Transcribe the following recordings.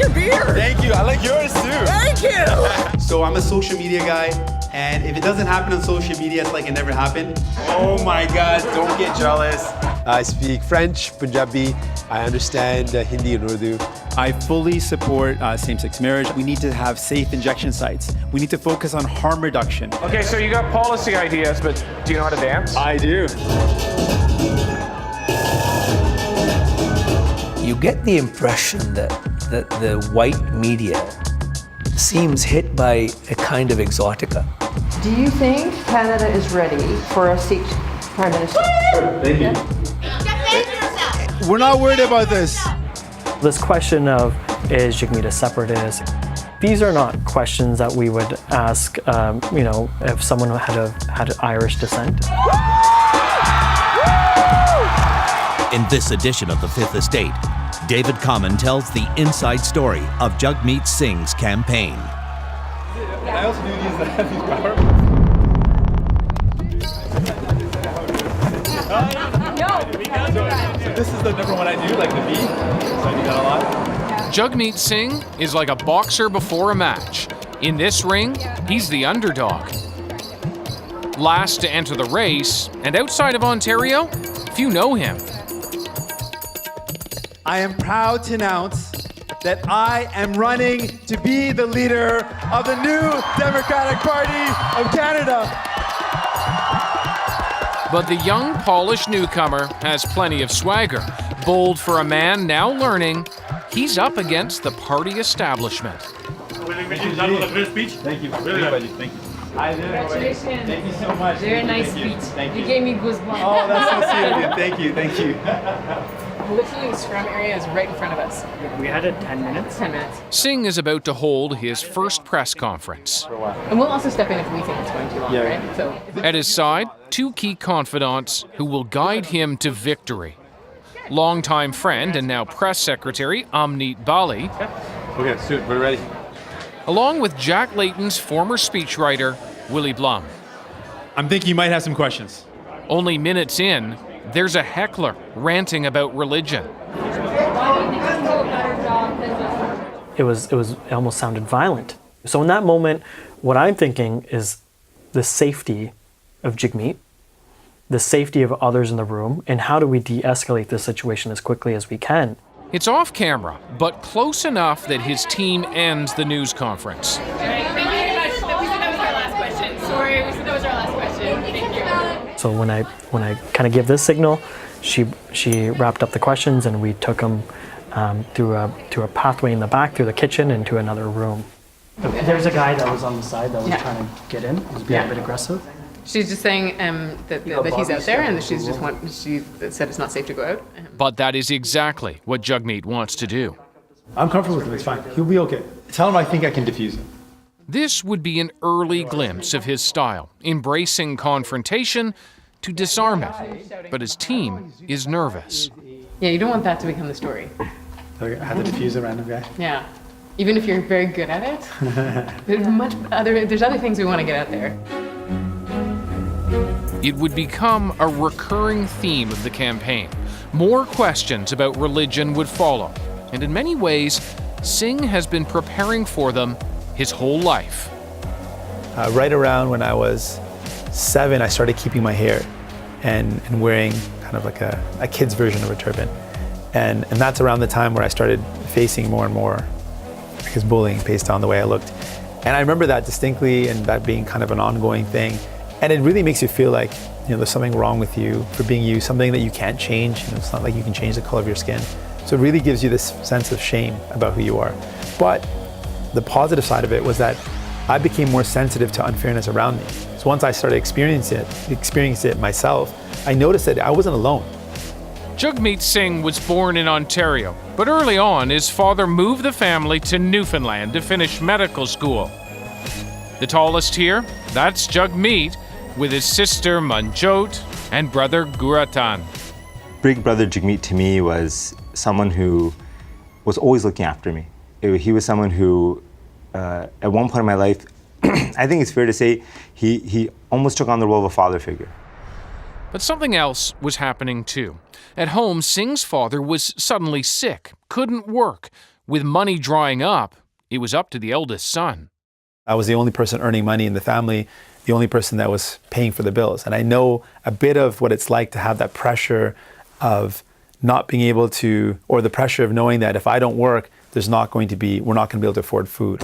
your beard. Thank you. I like yours too. Thank you. So I'm a social media guy, and if it doesn't happen on social media, it's like it never happened. Oh my God, don't get jealous. I speak French, Punjabi. I understand Hindi and Urdu. I fully support same-sex marriage. We need to have safe injection sites. We need to focus on harm reduction. Okay, so you got policy ideas, but do you know how to dance? I do. You get the impression that the white media seems hit by a kind of exotica. Do you think Canada is ready for a Sikh Prime Minister? Thank you. We're not worried about this. This question of, is Jagmeet a separatist? These are not questions that we would ask, if someone had Irish descent. In this edition of The Fifth Estate, David Common tells the inside story of Jagmeet Singh's campaign. I also do these power. So this is the number one I do, like the B. So I do that a lot. Jagmeet Singh is like a boxer before a match. In this ring, he's the underdog. Last to enter the race, and outside of Ontario, few know him. I am proud to announce that I am running to be the leader of the new Democratic Party of Canada. But the young, polished newcomer has plenty of swagger. Bold for a man now learning he's up against the party establishment. Thank you. That was a great speech. Thank you. Really good. Thank you. Congratulations. Thank you so much. Very nice speech. Thank you. You gave me goosebumps. Oh, that's so sweet of you. Thank you. Thank you. Literally, the scrum area is right in front of us. We had it 10 minutes. 10 minutes. Singh is about to hold his first press conference. And we'll also step in if we think it's going too long, right? So. At his side, two key confidants who will guide him to victory. Longtime friend and now press secretary Amneet Bali, Okay, soon. We're ready. along with Jack Layton's former speechwriter, Willie Blum. I'm thinking you might have some questions. Only minutes in, there's a heckler ranting about religion. It almost sounded violent. So in that moment, what I'm thinking is the safety of Jagmeet, the safety of others in the room, and how do we de-escalate this situation as quickly as we can. It's off camera, but close enough that his team ends the news conference. Thank you very much. We said that was our last question. Sorry, we said that was our last question. Thank you. So when I kind of give this signal, she wrapped up the questions and we took them through a pathway in the back, through the kitchen, into another room. There's a guy that was on the side that was trying to get in. He was being a bit aggressive. She's just saying that he's out there, and she said it's not safe to go out. But that is exactly what Jagmeet wants to do. I'm comfortable with him. It's fine. He'll be okay. Tell him I think I can defuse him. This would be an early glimpse of his style, embracing confrontation to disarm it. But his team is nervous. Yeah, you don't want that to become the story. I had to defuse a random guy. Yeah. Even if you're very good at it, there's other things we want to get out there. It would become a recurring theme of the campaign. More questions about religion would follow. And in many ways, Singh has been preparing for them his whole life. Right around when I was 7, I started keeping my hair and wearing kind of like a kid's version of a turban. And that's around the time where I started facing more and more, I guess, bullying based on the way I looked. And I remember that distinctly, and that being kind of an ongoing thing. And it really makes you feel like, there's something wrong with you for being you, something that you can't change. It's not like you can change the color of your skin. So it really gives you this sense of shame about who you are. But the positive side of it was that I became more sensitive to unfairness around me. So once I started experiencing it myself, I noticed that I wasn't alone. Jagmeet Singh was born in Ontario, but early on his father moved the family to Newfoundland to finish medical school. The tallest here, that's Jagmeet, with his sister Manjot and brother Guratan. Big brother Jagmeet to me was someone who was always looking after me. He was someone who, at one point in my life, I think it's fair to say, he almost took on the role of a father figure. But something else was happening too. At home, Singh's father was suddenly sick, couldn't work, With money drying up, it was up to the eldest son. I was the only person earning money in the family, the only person that was paying for the bills. And I know a bit of what it's like to have that pressure of not being able to, or the pressure of knowing that if I don't work, we're not going to be able to afford food.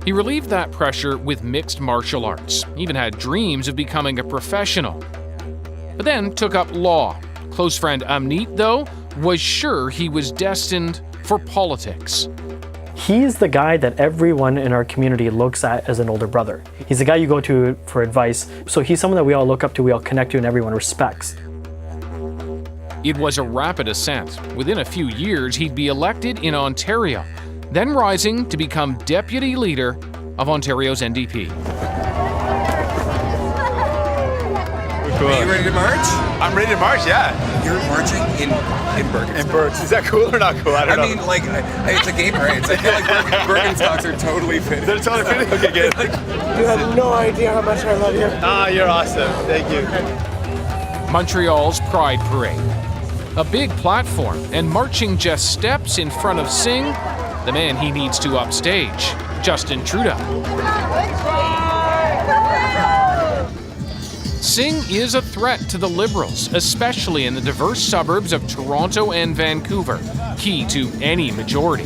He relieved that pressure with mixed martial arts, even had dreams of becoming a professional. But then took up law. Close friend Jagmeet, though, was sure he was destined for politics. He's the guy that everyone in our community looks at as an older brother. He's the guy you go to for advice. So he's someone that we all look up to, we all connect to, and everyone respects. It was a rapid ascent. Within a few years, he'd be elected in Ontario, then rising to become deputy leader of Ontario's NDP. Cool. Are you ready to march? I'm ready to march, yeah. You're marching in Birkenstock. In Birks. Is that cool or not cool? I don't know. I mean, like, it's a gay parade, so I feel like Birkenstocks are totally fitting. They're totally fitting? Okay, good. You have no idea how much I love you. Ah, you're awesome. Thank you. Montreal's Pride Parade. A big platform and marching just steps in front of Singh, the man he needs to upstage, Justin Trudeau. Singh is a threat to the Liberals, especially in the diverse suburbs of Toronto and Vancouver, key to any majority.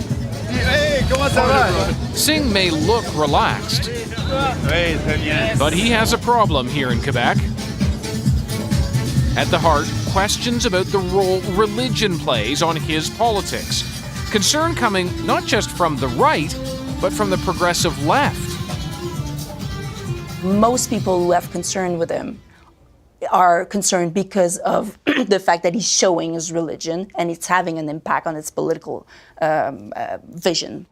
Hey, comment ça va? Singh may look relaxed, but he has a problem here in Quebec. At the heart, questions about the role religion plays on his politics. Concern coming not just from the right, but from the progressive left. Most people who have concern with him are concerned because of the fact that he's showing his religion and it's having an impact on its political vision.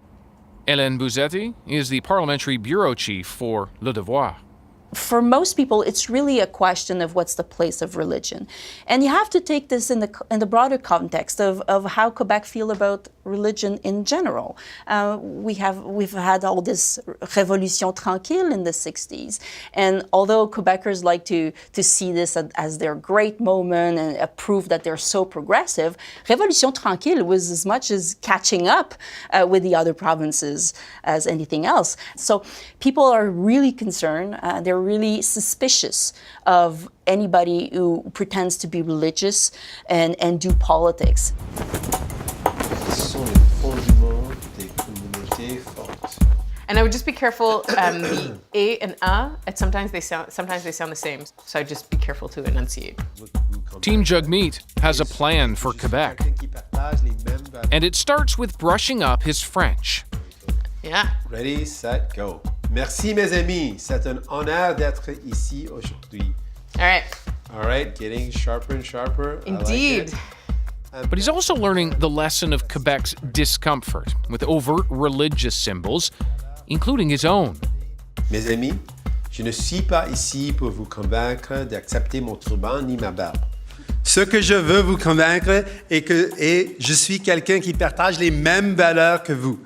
Hélène Bouzetti is the parliamentary bureau chief for Le Devoir. For most people, it's really a question of what's the place of religion. And you have to take this in the broader context of how Quebec feel about religion in general. We've had all this révolution tranquille in the 60s. And although Quebecers like to see this as their great moment and a proof that they're so progressive, révolution tranquille was as much as catching up with the other provinces as anything else. So people are really concerned. They're really suspicious of anybody who pretends to be religious and do politics. And I would just be careful. The A and A, sometimes they sound the same. So I'd just be careful to enunciate. Team Jagmeet has a plan for Quebec, and it starts with brushing up his French. Yeah. Ready, set, go. Merci mes amis, c'est un honneur d'être ici aujourd'hui. All right, getting sharper and sharper. Indeed. I like it. But he's also learning the lesson of Quebec's discomfort with overt religious symbols, including his own. Mes amis, je ne suis pas ici pour vous convaincre d'accepter mon turban ni ma barbe. Ce que je veux vous convaincre est que je suis quelqu'un qui partage les mêmes valeurs que vous.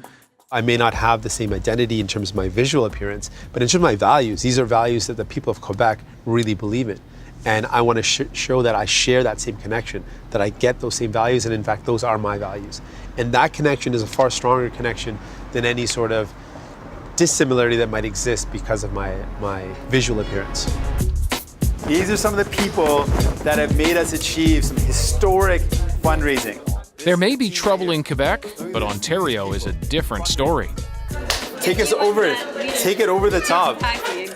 I may not have the same identity in terms of my visual appearance, but in terms of my values, these are values that the people of Quebec really believe in. And I want to show that I share that same connection, that I get those same values, and in fact, those are my values. And that connection is a far stronger connection than any sort of dissimilarity that might exist because of my visual appearance. These are some of the people that have made us achieve some historic fundraising. There may be trouble in Quebec, but Ontario is a different story. Take it over the top.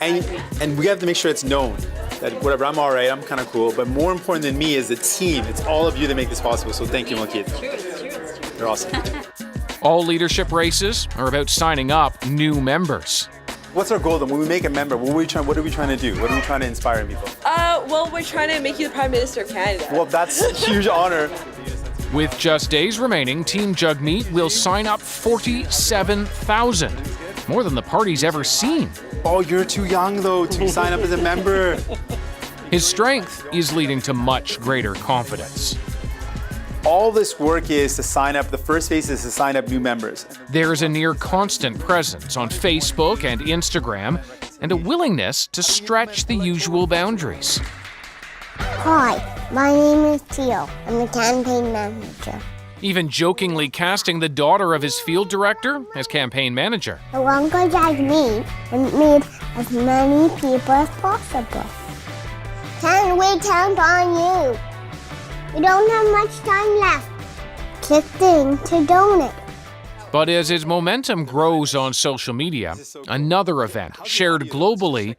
And we have to make sure it's known that whatever, I'm all right, I'm kind of cool, but more important than me is the team. It's all of you that make this possible, so thank you, Malkit. You're awesome. All leadership races are about signing up new members. What's our goal then? When we make a member, what are we trying to do? What are we trying to inspire in people? Well, we're trying to make you the Prime Minister of Canada. Well, that's a huge honor. With just days remaining, Team Jagmeet will sign up 47,000, more than the party's ever seen. Oh, you're too young, though, to sign up as a member. His strength is leading to much greater confidence. All this work is to sign up, the first phase is to sign up new members. There's a near constant presence on Facebook and Instagram, and a willingness to stretch the usual boundaries. Hi, my name is Tio. I'm the campaign manager. even jokingly casting the daughter of his field director as campaign manager. I want to go Jagmeet and meet as many people as possible. Can we count on you? We don't have much time left. Click thing to donate. But as his momentum grows on social media, another event shared globally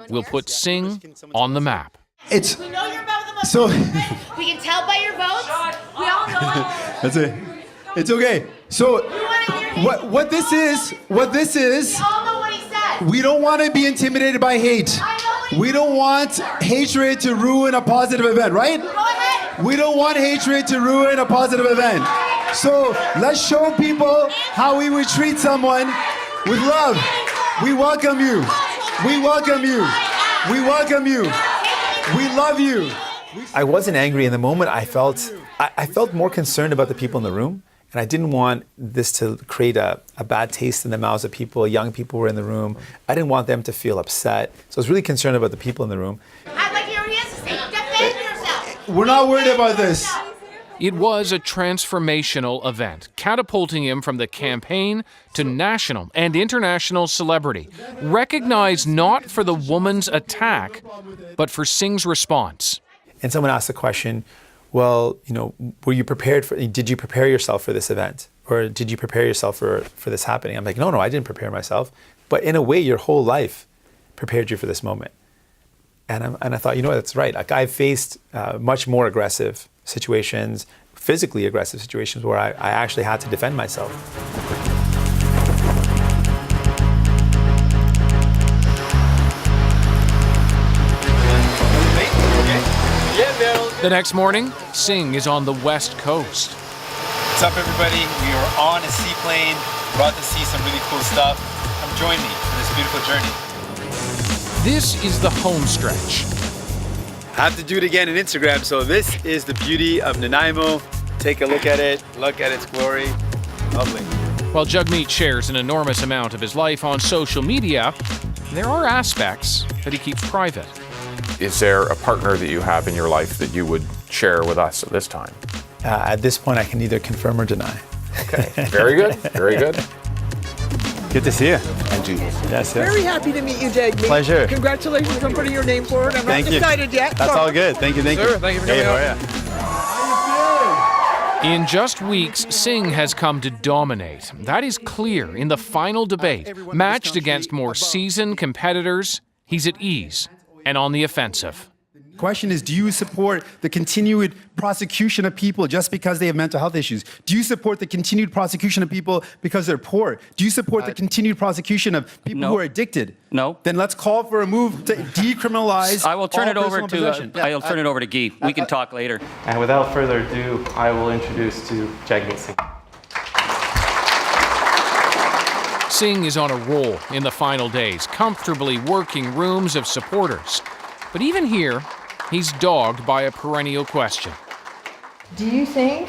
will put Singh on the map. It's We know your vote the most. so. We can tell by your votes. We all know. That's it. It's okay. So what this is, We all know what he said. we don't want to be intimidated by hate. We don't want hatred to ruin a positive event, right? Go ahead. We don't want hatred to ruin a positive event. So let's show people how we would treat someone with love. We welcome you. We welcome you. We welcome you. We love you. I wasn't angry in the moment. I felt more concerned about the people in the room, and I didn't want this to create a bad taste in the mouths of people. Young people were in the room. I didn't want them to feel upset. So I was really concerned about the people in the room. I'd like to hear what he has to say. Defend yourself. We're not worried about this. It was a transformational event, catapulting him from the campaign to national and international celebrity, recognized not for the woman's attack, but for Singh's response. And someone asked the question, well, were you prepared did you prepare yourself for this event? Or did you prepare yourself for this happening? I'm like, no, I didn't prepare myself. But in a way, your whole life prepared you for this moment. And I thought, that's right. Like, I've faced much more aggressive situations, physically aggressive situations where I actually had to defend myself. The next morning, Singh is on the West Coast. What's up, everybody? We are on a seaplane, about to see some really cool stuff. Come join me on this beautiful journey. This is the home stretch. I have to do it again on Instagram, so this is the beauty of Nanaimo. Take a look at it, look at its glory. Lovely. While Jagmeet shares an enormous amount of his life on social media, there are aspects that he keeps private. Is there a partner that you have in your life that you would share with us at this time? At this point, I can neither confirm or deny. Okay, very good, very good. Good to see you. And you. Yes. Very happy to meet you, Jagmeet. Pleasure. Congratulations on putting your name forward. I'm not decided yet. That's all good. Thank you. Sir, thank you for coming out. In just weeks, Singh has come to dominate. That is clear in the final debate. Matched against more seasoned competitors, he's at ease and on the offensive. The question is, do you support the continued prosecution of people just because they have mental health issues? Do you support the continued prosecution of people because they're poor? Do you support the continued prosecution of people who are addicted? No. Then let's call for a move to decriminalize. I will turn it over to I'll turn it over to Guy. We can talk later. And without further ado, I will introduce to Jagmeet Singh. Singh is on a roll in the final days, comfortably working rooms of supporters. But even here, he's dogged by a perennial question. Do you think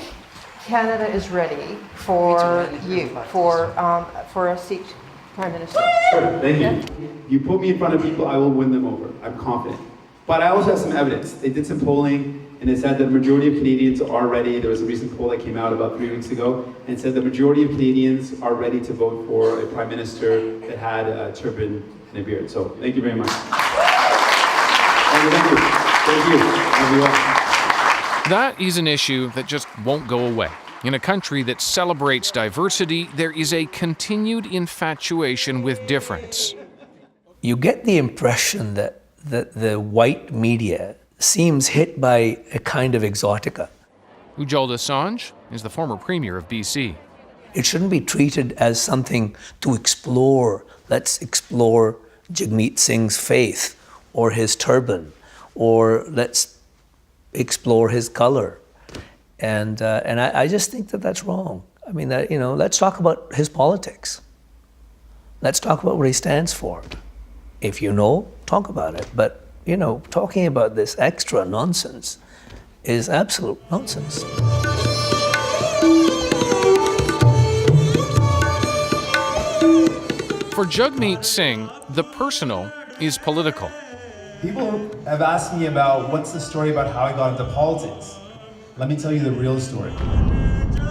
Canada is ready for you, for a seat Prime Minister? Sure, thank you. You put me in front of people, I will win them over. I'm confident. But I also have some evidence. They did some polling, and it said that the majority of Canadians are ready. There was a recent poll that came out about 3 weeks ago, and it said the majority of Canadians are ready to vote for a Prime Minister that had a turban and a beard. So thank you very much. Thank you. Thank you, everyone. That is an issue that just won't go away. In a country that celebrates diversity, there is a continued infatuation with difference. You get the impression that the white media seems hit by a kind of exotica. Ujjal Dosanjh is the former premier of BC. It shouldn't be treated as something to explore. Let's explore Jagmeet Singh's faith or his turban, or let's explore his color. And I just think that that's wrong. I mean, let's talk about his politics. Let's talk about what he stands for. If you know, talk about it. But, talking about this extra nonsense is absolute nonsense. For Jagmeet Singh, the personal is political. People have asked me about what's the story about how I got into politics. Let me tell you the real story.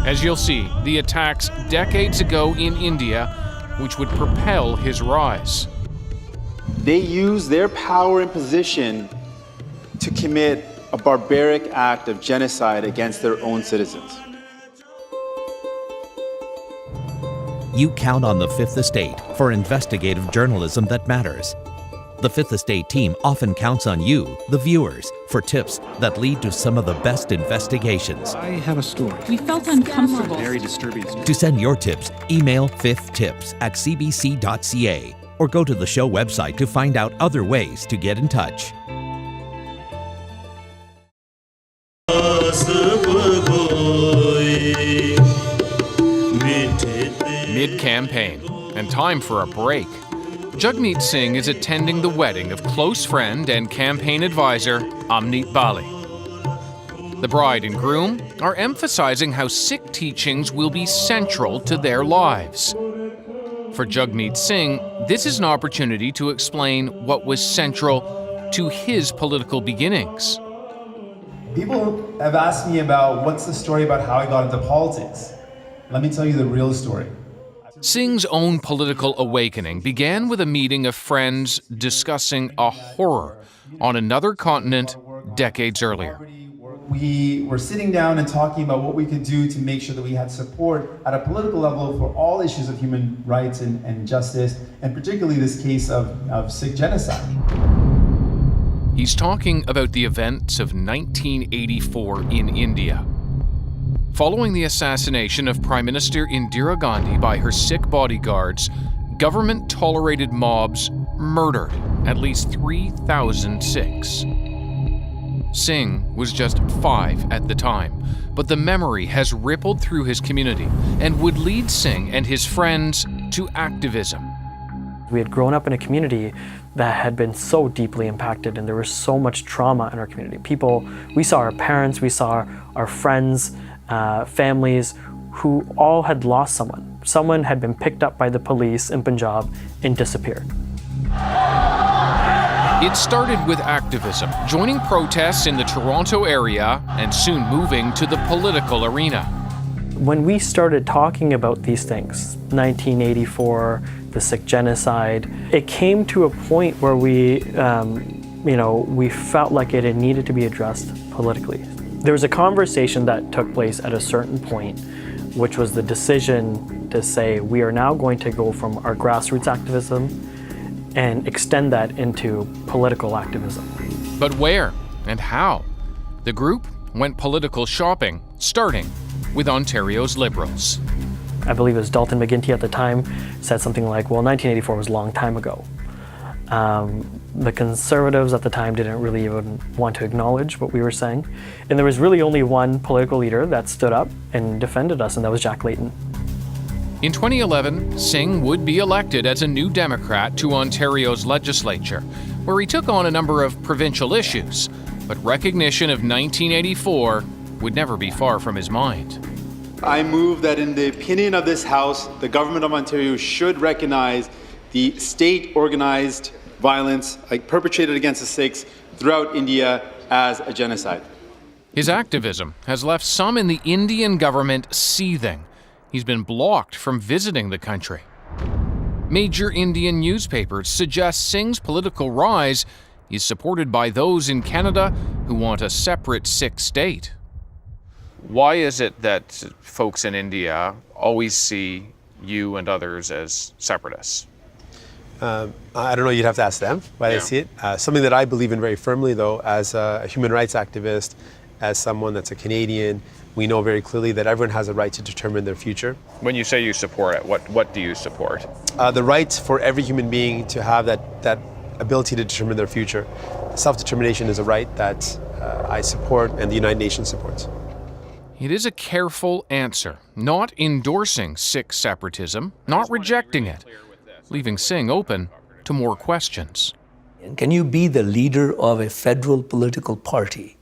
As you'll see, the attacks decades ago in India, which would propel his rise. They use their power and position to commit a barbaric act of genocide against their own citizens. You count on the Fifth Estate for investigative journalism that matters. The Fifth Estate team often counts on you, the viewers, for tips that lead to some of the best investigations. I have a story. We felt uncomfortable. Very disturbing. To send your tips, email fifthtips@cbc.ca or go to the show website to find out other ways to get in touch. Mid-campaign, and time for a break. Jagmeet Singh is attending the wedding of close friend and campaign advisor Amrit Bali. The bride and groom are emphasizing how Sikh teachings will be central to their lives. For Jagmeet Singh, this is an opportunity to explain what was central to his political beginnings. People have asked me about what's the story about how I got into politics. Let me tell you the real story. Singh's own political awakening began with a meeting of friends discussing a horror on another continent decades earlier. We were sitting down and talking about what we could do to make sure that we had support at a political level for all issues of human rights and justice, and particularly this case of Sikh genocide. He's talking about the events of 1984 in India. Following the assassination of Prime Minister Indira Gandhi by her Sikh bodyguards, government-tolerated mobs murdered at least 3,000 Sikhs. Singh was just 5 at the time, but the memory has rippled through his community and would lead Singh and his friends to activism. We had grown up in a community that had been so deeply impacted, and there was so much trauma in our community. We saw our parents, we saw our friends, families who all had lost someone. Someone had been picked up by the police in Punjab and disappeared. It started with activism, joining protests in the Toronto area and soon moving to the political arena. When we started talking about these things, 1984, the Sikh genocide, it came to a point where we felt like it needed to be addressed politically. There was a conversation that took place at a certain point, which was the decision to say we are now going to go from our grassroots activism and extend that into political activism. But where and how? The group went political shopping, starting with Ontario's Liberals. I believe it was Dalton McGuinty at the time said something like, well, 1984 was a long time ago. The Conservatives at the time didn't really even want to acknowledge what we were saying. And there was really only one political leader that stood up and defended us, and that was Jack Layton. In 2011, Singh would be elected as a New Democrat to Ontario's legislature, where he took on a number of provincial issues, but recognition of 1984 would never be far from his mind. I move that in the opinion of this House, the Government of Ontario should recognize the state-organized violence perpetrated against the Sikhs throughout India as a genocide. His activism has left some in the Indian government seething. He's been blocked from visiting the country. Major Indian newspapers suggest Singh's political rise is supported by those in Canada who want a separate Sikh state. Why is it that folks in India always see you and others as separatists? I don't know, you'd have to ask them why they see it. Something that I believe in very firmly, though, as a human rights activist, as someone that's a Canadian, we know very clearly that everyone has a right to determine their future. When you say you support it, what do you support? The right for every human being to have that ability to determine their future. Self-determination is a right that I support and the United Nations supports. It is a careful answer, not endorsing Sikh separatism, not rejecting it, leaving Singh open to more questions. Can you be the leader of a federal political party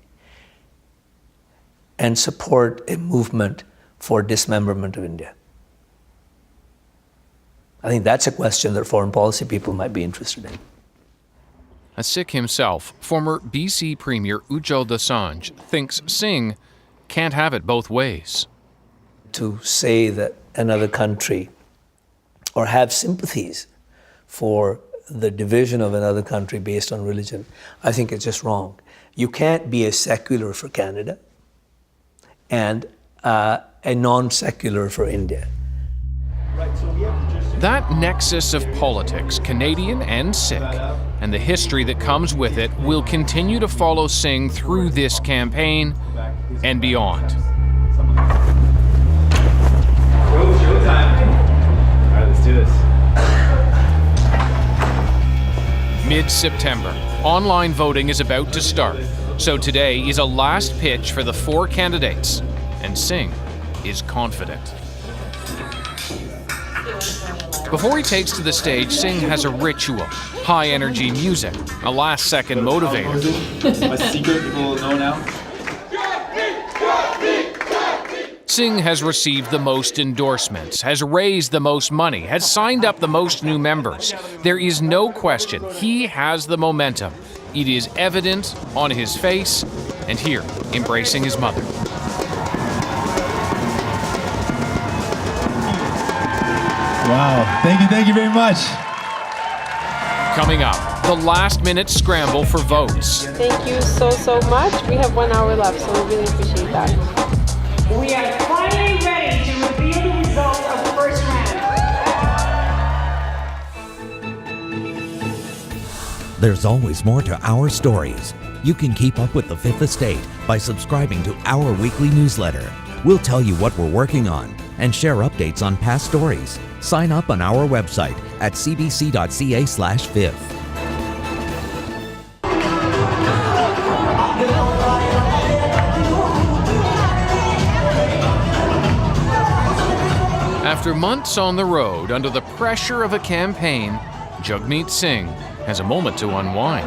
and support a movement for dismemberment of India? I think that's a question that foreign policy people might be interested in. A Sikh himself, former BC Premier Ujjal Dosanjh thinks Singh can't have it both ways. To say that another country or have sympathies for the division of another country based on religion, I think it's just wrong. You can't be a secular for Canada and a non-secular for India. That nexus of politics, Canadian and Sikh, and the history that comes with it will continue to follow Singh through this campaign and beyond. Showtime. All right, let's do this. Mid-September, online voting is about to start, so today is a last pitch for the 4 candidates, and Singh is confident. Before he takes to the stage, Singh has a ritual, high-energy music, a last-second motivator. My secret, people will know now. Singh has received the most endorsements, has raised the most money, has signed up the most new members. There is no question he has the momentum. It is evident on his face and here, embracing his mother. Wow, thank you very much. Coming up, the last-minute scramble for votes. Thank you so much. We have 1 hour left, so we really appreciate that. We are finally ready to reveal the results of the first round. There's always more to our stories. You can keep up with the Fifth Estate by subscribing to our weekly newsletter. We'll tell you what we're working on and share updates on past stories. Sign up on our website at cbc.ca/fifth. After months on the road, under the pressure of a campaign, Jagmeet Singh has a moment to unwind.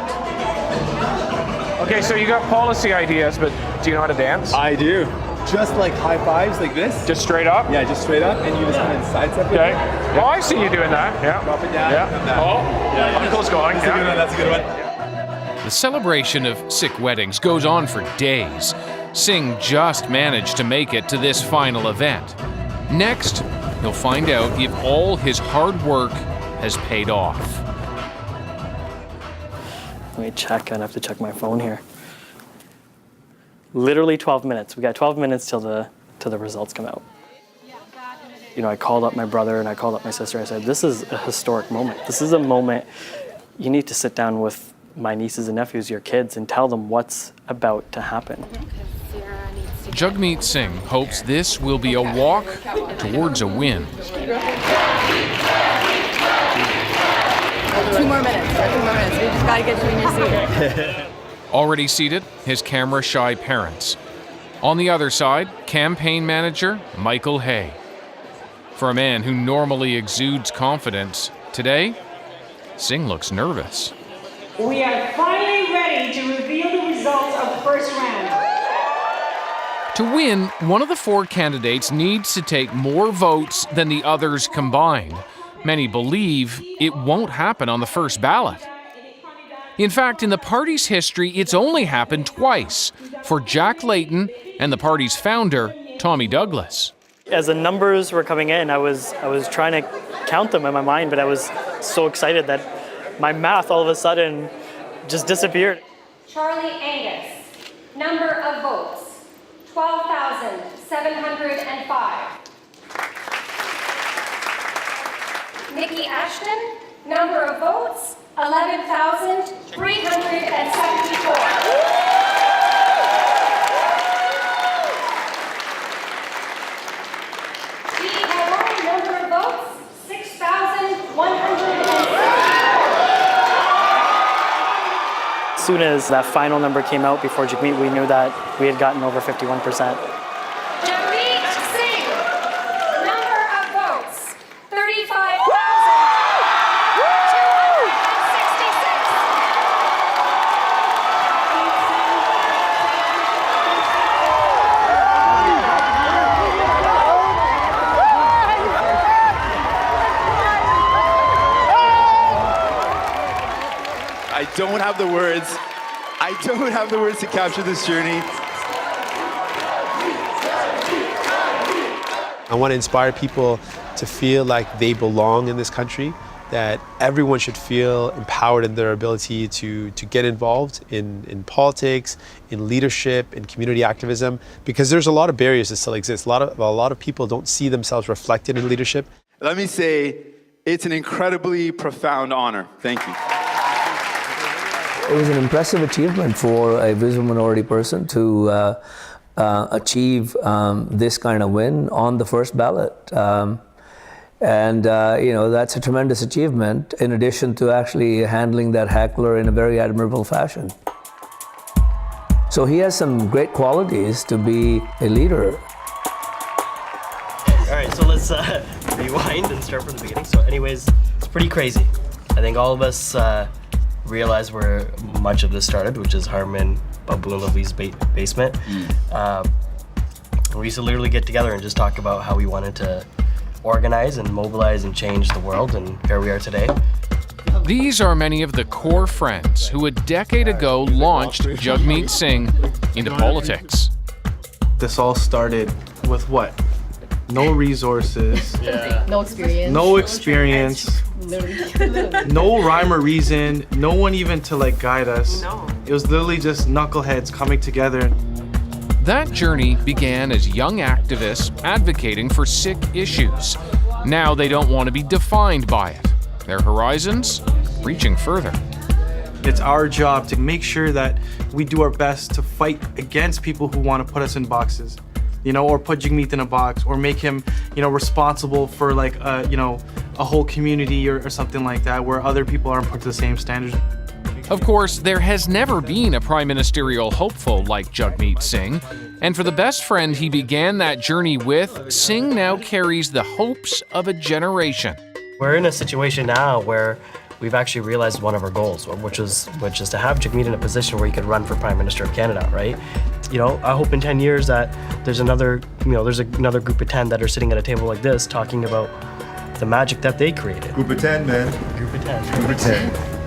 Okay, so you got policy ideas, but do you know how to dance? I do. Just like high fives like this. Just straight up? Yeah, just straight up, and you just kind of sidestep it. Okay. Oh, I see you doing that. Yeah. Drop it down. Yeah. Come down. Oh, yeah. Uncle's going. That's a good one. That's a good one. The celebration of Sikh weddings goes on for days. Singh just managed to make it to this final event. Next, he'll find out if all his hard work has paid off. Let me check. I have to check my phone here. Literally 12 minutes. We got 12 minutes till the results come out. You know, I called up my brother and I called up my sister. I said, this is a historic moment. This is a moment you need to sit down with my nieces and nephews, your kids, and tell them what's about to happen. Jagmeet Singh hopes this will be a walk towards a win. 2 more minutes. 2 more minutes. We just gotta get you in your seat. Already seated, his camera-shy parents. On the other side, campaign manager Michael Hay. For a man who normally exudes confidence, today, Singh looks nervous. We are finally ready to reveal the results of the first round. To win, one of the 4 candidates needs to take more votes than the others combined. Many believe it won't happen on the first ballot. In fact, in the party's history, it's only happened twice, for Jack Layton and the party's founder, Tommy Douglas. As the numbers were coming in, I was trying to count them in my mind, but I was so excited that my math all of a sudden just disappeared. Charlie Angus, number of votes, 12,705. Nikki Ashton, number of votes, 11,374. Dee Carroll, number of votes, 6,107. As soon as that final number came out before Jagmeet, we knew that we had gotten over 51%. Jagmeet Singh, number of votes, 35,266. I don't have the words. I don't have the words to capture this journey. I want to inspire people to feel like they belong in this country, that everyone should feel empowered in their ability to get involved in politics, in leadership, in community activism, because there's a lot of barriers that still exist. A lot of people don't see themselves reflected in leadership. Let me say, it's an incredibly profound honor. Thank you. It was an impressive achievement for a visual minority person to achieve this kind of win on the first ballot. That's a tremendous achievement, in addition to actually handling that heckler in a very admirable fashion. So he has some great qualities to be a leader. All right, so let's rewind and start from the beginning. So anyways, it's pretty crazy. I think all of us realize where much of this started, which is Harman Babu and Lovely's basement. We used to literally get together and just talk about how we wanted to organize and mobilize and change the world, and here we are today. These are many of the core friends who a decade ago launched Jagmeet Singh into politics. This all started with what? No resources. No experience. No experience. No rhyme or reason. No one even to like guide us. No. It was literally just knuckleheads coming together. That journey began as young activists advocating for Sikh issues. Now they don't want to be defined by it. Their horizons reaching further. It's our job to make sure that we do our best to fight against people who want to put us in boxes, or put Jagmeet in a box, or make him, responsible for like, a whole community or something like that, where other people aren't put to the same standards. Of course, there has never been a prime ministerial hopeful like Jagmeet Singh, and for the best friend he began that journey with, Singh now carries the hopes of a generation. We're in a situation now where we've actually realized one of our goals, which is to have Jagmeet in a position where he could run for Prime Minister of Canada, right? I hope in 10 years that there's another group of 10 that are sitting at a table like this talking about the magic that they created. Group of 10, man. Group of 10. Group of 10.